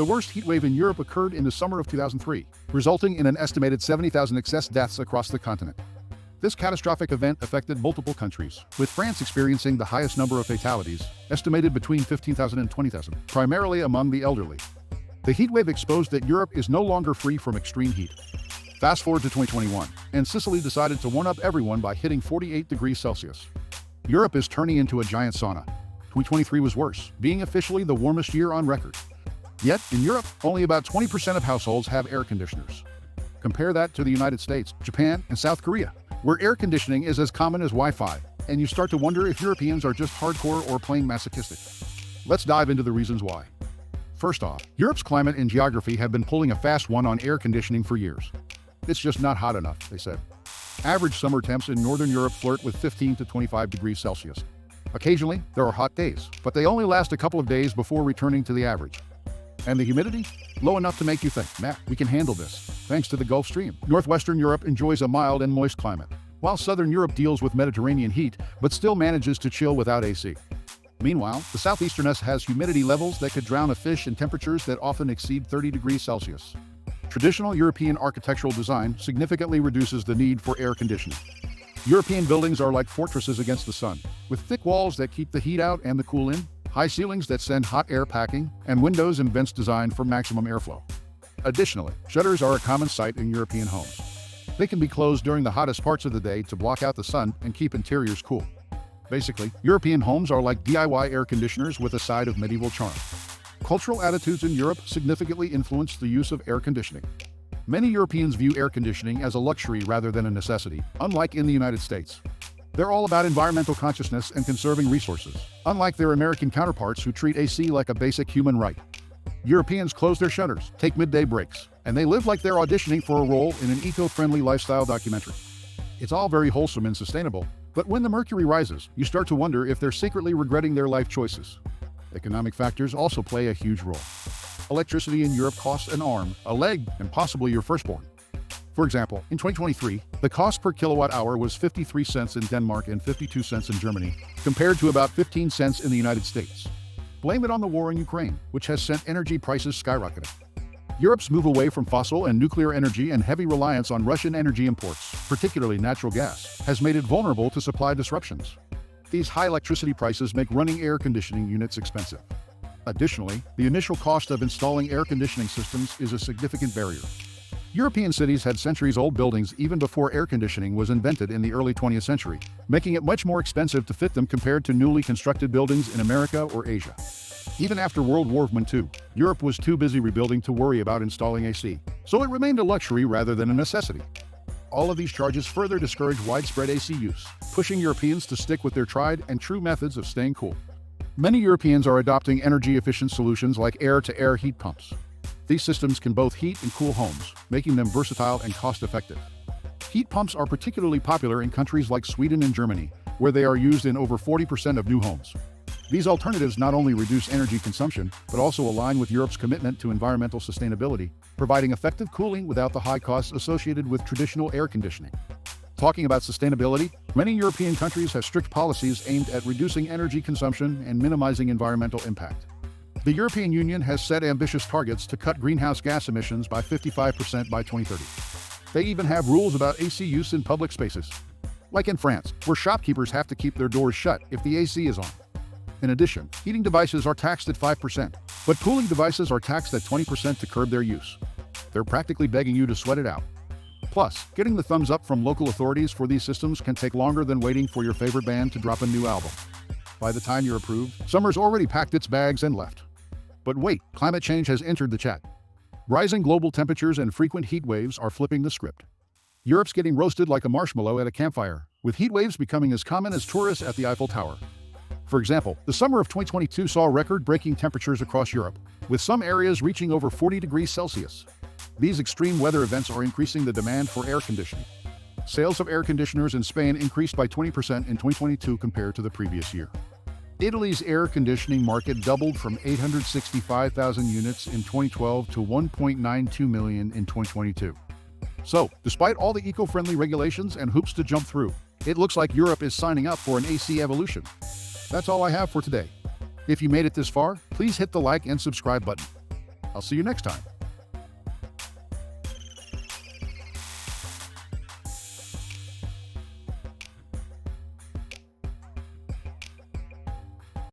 The worst heatwave in Europe occurred in the summer of 2003, resulting in an estimated 70,000 excess deaths across the continent. This catastrophic event affected multiple countries, with France experiencing the highest number of fatalities, estimated between 15,000 and 20,000, primarily among the elderly. The heatwave exposed that Europe is no longer free from extreme heat. Fast forward to 2021, and Sicily decided to one-up everyone by hitting 48 degrees Celsius. Europe is turning into a giant sauna. 2023 was worse, being officially the warmest year on record. Yet, in Europe, only about 20% of households have air conditioners. Compare that to the United States, Japan, and South Korea, where air conditioning is as common as Wi-Fi, and you start to wonder if Europeans are just hardcore or plain masochistic. Let's dive into the reasons why. First off, Europe's climate and geography have been pulling a fast one on air conditioning for years. It's just not hot enough, they said. Average summer temps in Northern Europe flirt with 15 to 25 degrees Celsius. Occasionally, there are hot days, but they only last a couple of days before returning to the average. And the humidity? Low enough to make you think, nah, we can handle this, thanks to the Gulf Stream. Northwestern Europe enjoys a mild and moist climate, while Southern Europe deals with Mediterranean heat, but still manages to chill without AC. Meanwhile, the southeastern US has humidity levels that could drown a fish and temperatures that often exceed 30 degrees Celsius. Traditional European architectural design significantly reduces the need for air conditioning. European buildings are like fortresses against the sun, with thick walls that keep the heat out and the cool in, high ceilings that send hot air packing, and windows and vents designed for maximum airflow. Additionally, shutters are a common sight in European homes. They can be closed during the hottest parts of the day to block out the sun and keep interiors cool. Basically, European homes are like DIY air conditioners with a side of medieval charm. Cultural attitudes in Europe significantly influence the use of air conditioning. Many Europeans view air conditioning as a luxury rather than a necessity, unlike in the United States. They're all about environmental consciousness and conserving resources, unlike their American counterparts who treat AC like a basic human right. Europeans close their shutters, take midday breaks, and they live like they're auditioning for a role in an eco-friendly lifestyle documentary. It's all very wholesome and sustainable, but when the mercury rises, you start to wonder if they're secretly regretting their life choices. Economic factors also play a huge role. Electricity in Europe costs an arm, a leg, and possibly your firstborn. For example, in 2023, the cost per kilowatt hour was 53 cents in Denmark and 52 cents in Germany, compared to about 15 cents in the United States. Blame it on the war in Ukraine, which has sent energy prices skyrocketing. Europe's move away from fossil and nuclear energy and heavy reliance on Russian energy imports, particularly natural gas, has made it vulnerable to supply disruptions. These high electricity prices make running air conditioning units expensive. Additionally, the initial cost of installing air conditioning systems is a significant barrier. European cities had centuries-old buildings even before air conditioning was invented in the early 20th century, making it much more expensive to fit them compared to newly constructed buildings in America or Asia. Even after World War II, Europe was too busy rebuilding to worry about installing AC, so it remained a luxury rather than a necessity. All of these charges further discourage widespread AC use, pushing Europeans to stick with their tried and true methods of staying cool. Many Europeans are adopting energy-efficient solutions like air-to-air heat pumps. These systems can both heat and cool homes, making them versatile and cost-effective. Heat pumps are particularly popular in countries like Sweden and Germany, where they are used in over 40% of new homes. These alternatives not only reduce energy consumption, but also align with Europe's commitment to environmental sustainability, providing effective cooling without the high costs associated with traditional air conditioning. Talking about sustainability, many European countries have strict policies aimed at reducing energy consumption and minimizing environmental impact. The European Union has set ambitious targets to cut greenhouse gas emissions by 55% by 2030. They even have rules about AC use in public spaces. Like in France, where shopkeepers have to keep their doors shut if the AC is on. In addition, heating devices are taxed at 5%, but cooling devices are taxed at 20% to curb their use. They're practically begging you to sweat it out. Plus, getting the thumbs up from local authorities for these systems can take longer than waiting for your favorite band to drop a new album. By the time you're approved, summer's already packed its bags and left. But wait, climate change has entered the chat. Rising global temperatures and frequent heat waves are flipping the script. Europe's getting roasted like a marshmallow at a campfire, with heat waves becoming as common as tourists at the Eiffel Tower. For example, the summer of 2022 saw record-breaking temperatures across Europe, with some areas reaching over 40 degrees Celsius. These extreme weather events are increasing the demand for air conditioning. Sales of air conditioners in Spain increased by 20% in 2022 compared to the previous year. Italy's air conditioning market doubled from 865,000 units in 2012 to 1.92 million in 2022. So, despite all the eco-friendly regulations and hoops to jump through, it looks like Europe is signing up for an AC evolution. That's all I have for today. If you made it this far, please hit the like and subscribe button. I'll see you next time.